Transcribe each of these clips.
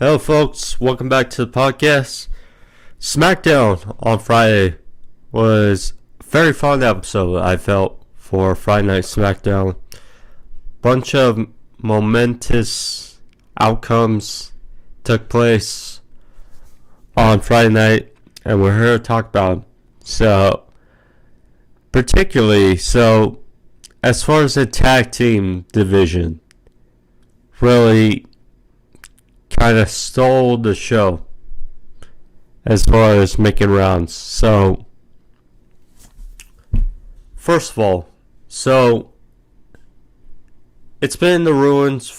Hello, folks. Welcome back to the podcast. Smackdown on Friday was a very fun episode, I felt, for Friday Night Smackdown. Bunch of momentous outcomes took place on Friday night, and we're here to talk about them. As far as the tag team division, really kind of stole the show as far as making rounds. So, first of all, it's been in the ruins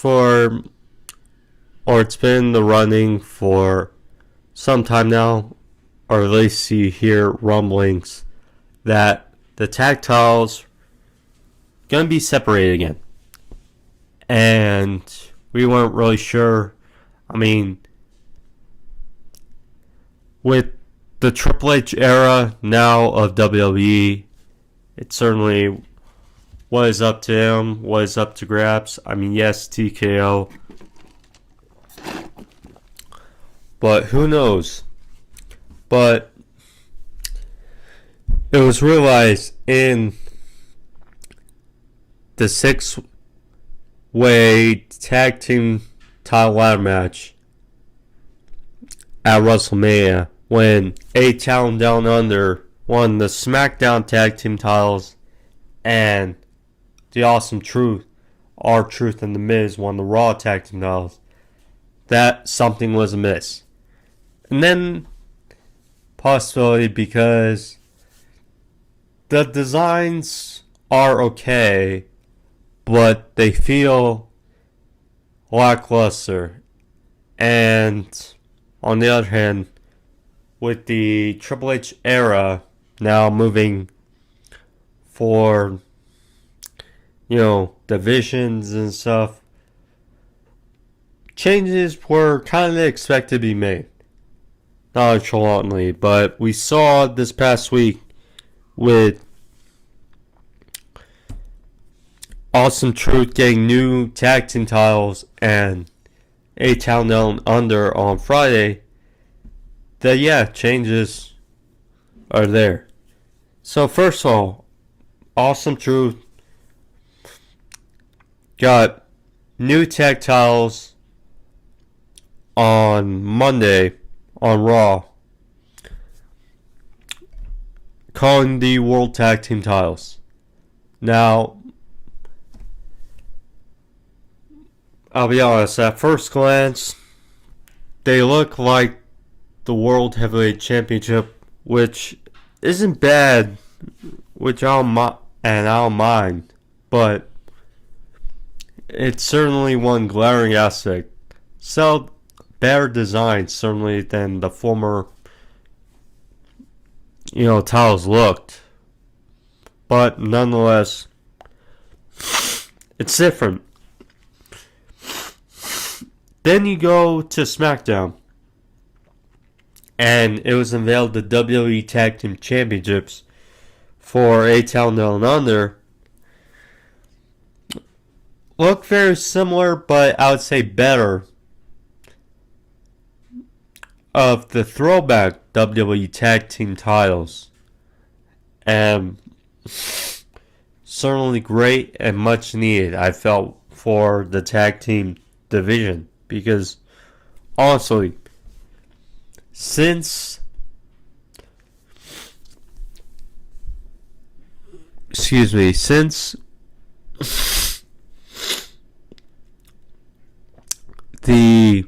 it's been in the running for some time now, or at least you hear rumblings that the tag titles gonna be separated again. And we weren't really sure. I mean, with the Triple H era now of WWE, it certainly was up to him, was up to grabs. I mean, yes, TKO. But who knows? But it was realized in the 6-way tag team title ladder match at WrestleMania when A-Town Down Under won the Smackdown tag team titles and the Awesome Truth, R-Truth and The Miz won the Raw tag team titles. That something was amiss. And then possibility because the designs are okay, but they feel lackluster. And on the other hand, with the Triple H era now moving for, divisions and stuff, changes were kind of expected to be made. Not nonchalantly, but we saw this past week with Awesome Truth getting new tag team titles and A-Town Down Under on Friday that, changes are there. So first of all, Awesome Truth got new tag titles on Monday on Raw, calling the World Tag Team titles. Now, I'll be honest, at first glance, they look like the World Heavyweight Championship, which isn't bad, which I don't mind, but it's certainly one glaring aspect. So, better design, certainly, than the former, titles looked. But, nonetheless, it's different. Then you go to Smackdown, and it was unveiled the WWE Tag Team Championships for A-Town Down Under. Look very similar, but I would say better, of the throwback WWE Tag Team titles. And certainly great and much needed, I felt, for the tag team division. Because, honestly, since the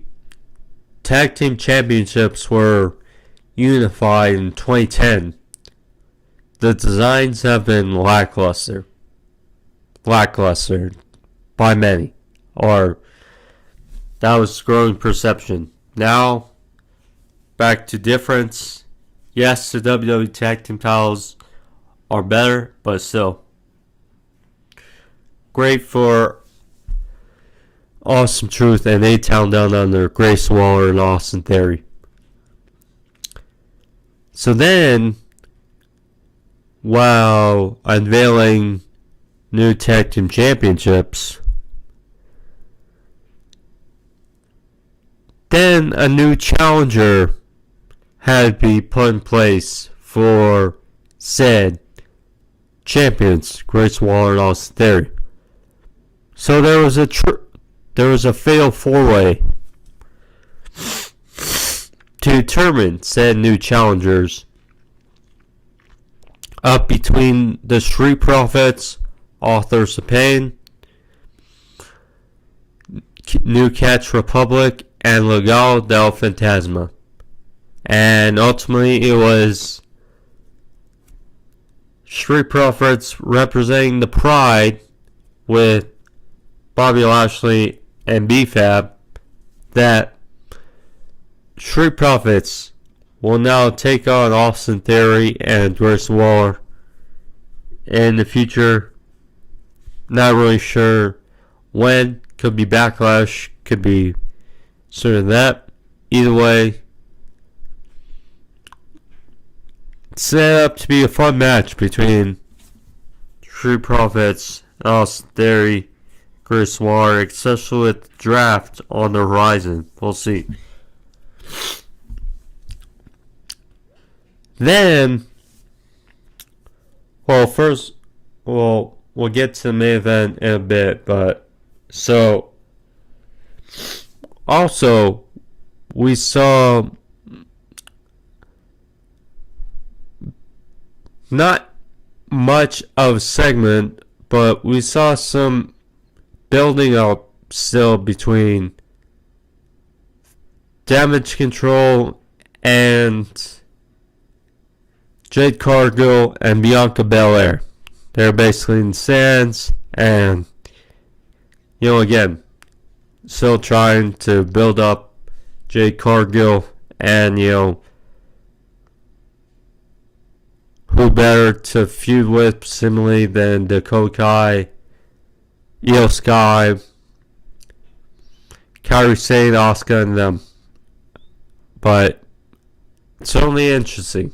tag team championships were unified in 2010, the designs have been lackluster by many, or that was growing perception. Now, back to difference. Yes, the WWE Tag Team titles are better, but still great for Awesome Truth and A-Town Down Under, Grace Waller and Austin Theory. So then, while unveiling new tag team championships, Then a new challenger had to be put in place for said champions, Grace Waller and Austin Theory. So there was a fatal four-way to determine said new challengers up between the Street Profits, Authors of Pain, New Catch Republic, and Legado del Fantasma. And ultimately it was Street Profits representing the Pride with Bobby Lashley and B-Fab, that Street Profits will now take on Austin Theory and Grace Waller in the future. Not really sure when. Could be Backlash, could be sooner than that. Either way, it's set up to be a fun match between Street Profits and Austin Theory, Grace Waller, especially with the draft on the horizon. We'll see. Then, well, first, we'll get to the main event in a bit, but so also we saw not much of a segment, but we saw some building up still between Damage Control and Jade Cargill and Bianca Belair. They're basically in the stands, and again, still trying to build up Jade Cargill, and who better to feud with similarly than Dakota Kai, Io Sky, Kairi Sane, Asuka, and them. But certainly interesting,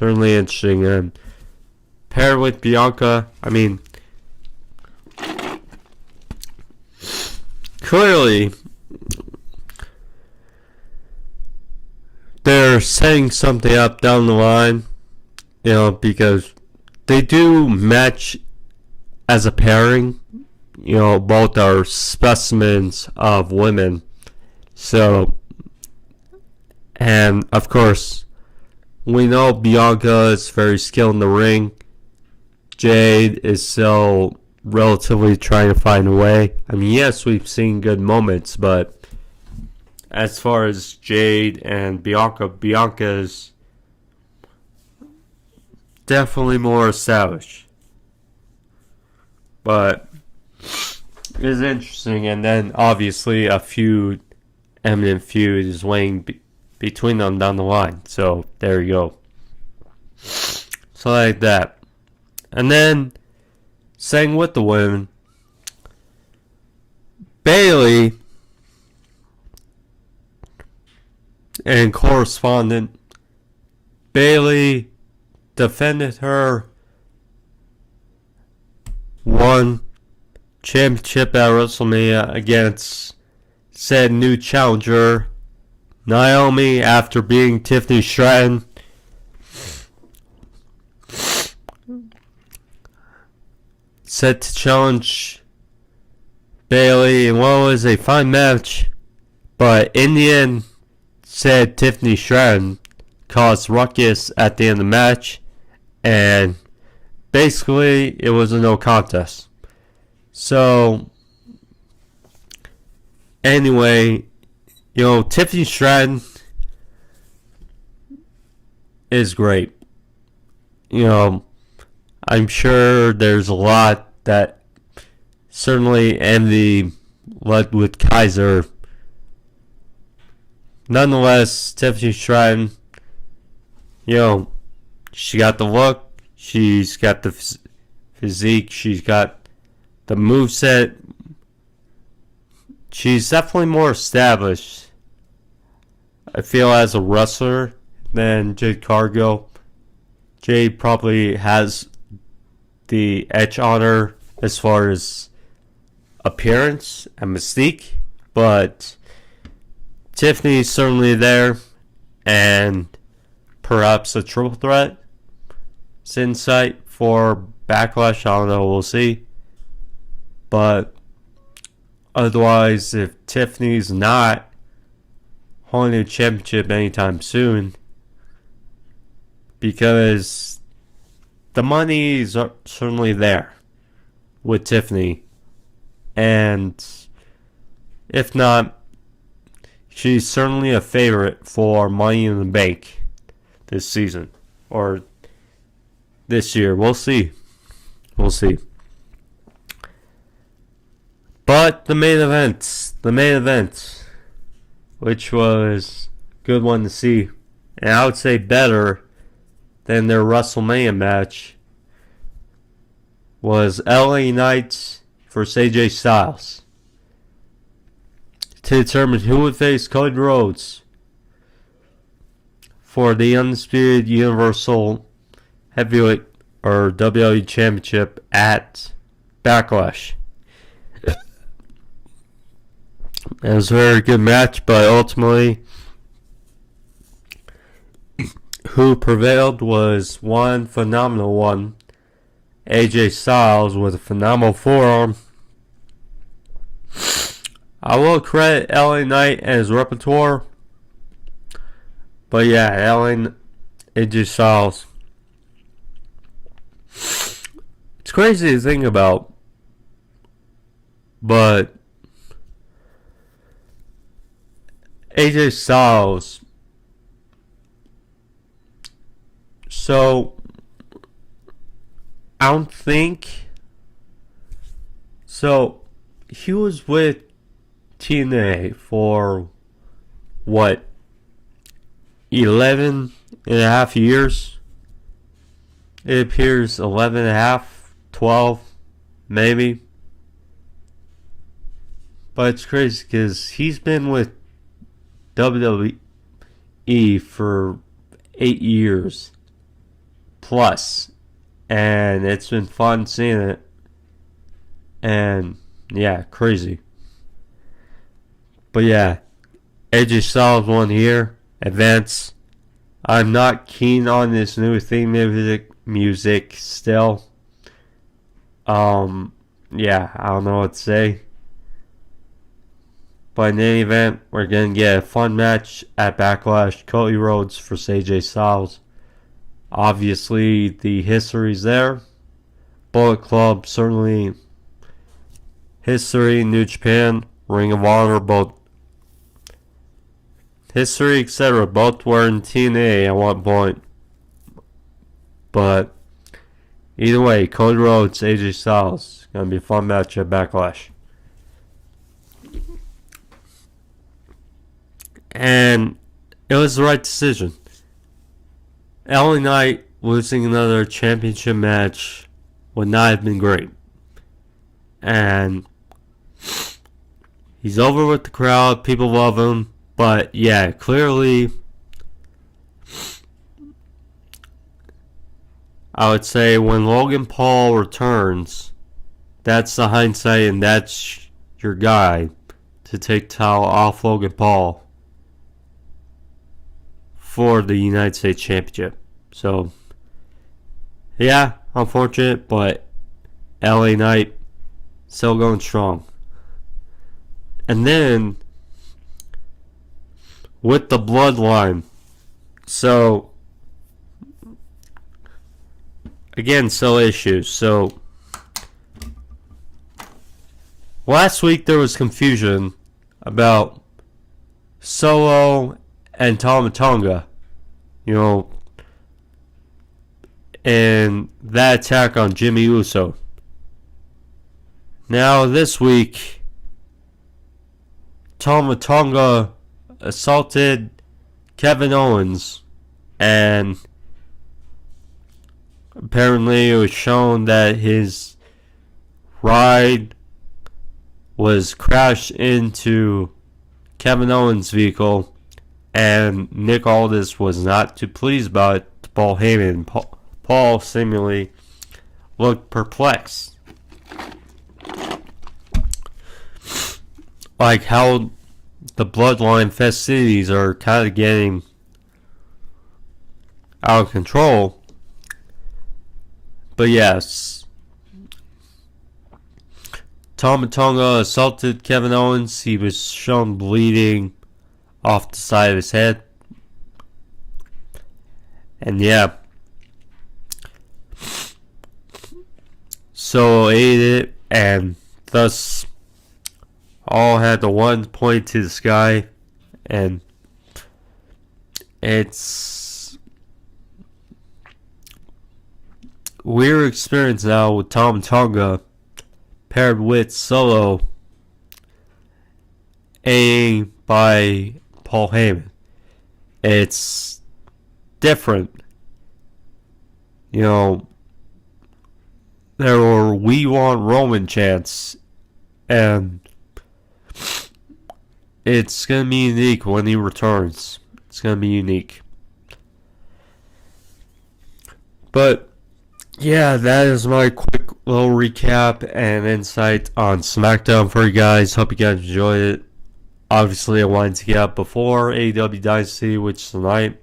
and paired with Bianca, I mean, clearly they're setting something up down the line, because they do match as a pairing. Both are specimens of women. So, and of course, we know Bianca is very skilled in the ring. Jade is still relatively trying to find a way. I mean, yes, we've seen good moments, but as far as Jade and Bianca's definitely more established. But it's interesting, and then obviously a eminent feud is weighing between them down the line. So there you go. So like that. And then, staying with the women, Bayley and correspondent Bayley defended her one championship at WrestleMania against said new challenger Naomi after beating Tiffany Stratton. Set to challenge Bayley in what was a fine match, but in the end, said Tiffany Stratton caused ruckus at the end of the match, and basically it was a no contest. So anyway, Tiffany Stratton is great. I'm sure there's a lot that certainly envy Ludwig Kaiser. Nonetheless, Tiffany Stratton, she got the look, she's got the physique, she's got the moveset. She's definitely more established, I feel, as a wrestler than Jade Cargill. Jade probably has the edge on her as far as appearance and mystique, but Tiffany's certainly there, and perhaps a triple threat is in sight for Backlash. I don't know, we'll see. But otherwise, if Tiffany's not holding a championship anytime soon, because the money is certainly there with Tiffany, and if not, she's certainly a favorite for Money in the Bank this season or this year. We'll see. But the main event, which was a good one to see, and I would say better than their WrestleMania match, was LA Knight versus AJ Styles to determine who would face Cody Rhodes for the Undisputed Universal Heavyweight or WWE Championship at Backlash. It was a very good match, but ultimately, who prevailed was one phenomenal one. AJ Styles with a phenomenal forearm. I will credit LA Knight and his repertoire, but yeah, AJ Styles. It's crazy to think about, but AJ Styles. So, I don't think. So, he was with TNA for what? 11 and a half years? It appears 11 and a half, 12, maybe. But it's crazy because he's been with WWE for 8 years plus, and it's been fun seeing it. And yeah, crazy. But yeah, AJ Styles won here. Advance. I'm not keen on this new theme music still. Yeah, I don't know what to say. But in any event, we're going to get a fun match at Backlash. Cody Rhodes versus AJ Styles. Obviously, the history's there. Bullet Club, certainly history. New Japan, Ring of Honor, both history, etc. Both were in TNA at one point. But either way, Cody Rhodes, AJ Styles. Going to be a fun match at Backlash. And it was the right decision. LA Knight losing another championship match would not have been great. And he's over with the crowd. People love him. But yeah, clearly, I would say when Logan Paul returns, that's the hindsight and that's your guy to take title off Logan Paul for the United States Championship. So, yeah, unfortunate, but LA Knight still going strong. And then, with the bloodline, so, again, still issues. So, last week there was confusion about Solo and Tama Tonga, and that attack on Jimmy Uso. Now this week, Tama Tonga assaulted Kevin Owens, and apparently it was shown that his ride was crashed into Kevin Owens' vehicle, and Nick Aldis was not too pleased about it to Paul Heyman. Paul seemingly looked perplexed. Like, how the bloodline festivities are kind of getting out of control. But yes, Tama Tonga assaulted Kevin Owens. He was shown bleeding off the side of his head. And yeah, so ate it, and thus all had the one point to the sky. And it's weird experience now with Tama Tonga paired with Solo A by Paul Heyman. It's different. You know, there were "We Want Roman" chants, and it's going to be unique when he returns. It's going to be unique. But yeah, that is my quick little recap and insight on SmackDown for you guys. Hope you guys enjoyed it. Obviously, I wanted to get up before AEW Dynasty, which is tonight.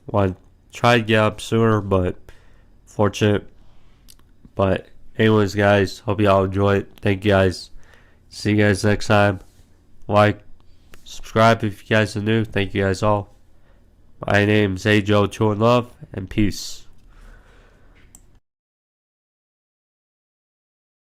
Want to try to get up sooner, but fortunate. But anyways, guys, hope you all enjoy it. Thank you guys. See you guys next time. Like, subscribe if you guys are new. Thank you guys all. My name is Joe True and Love, and peace.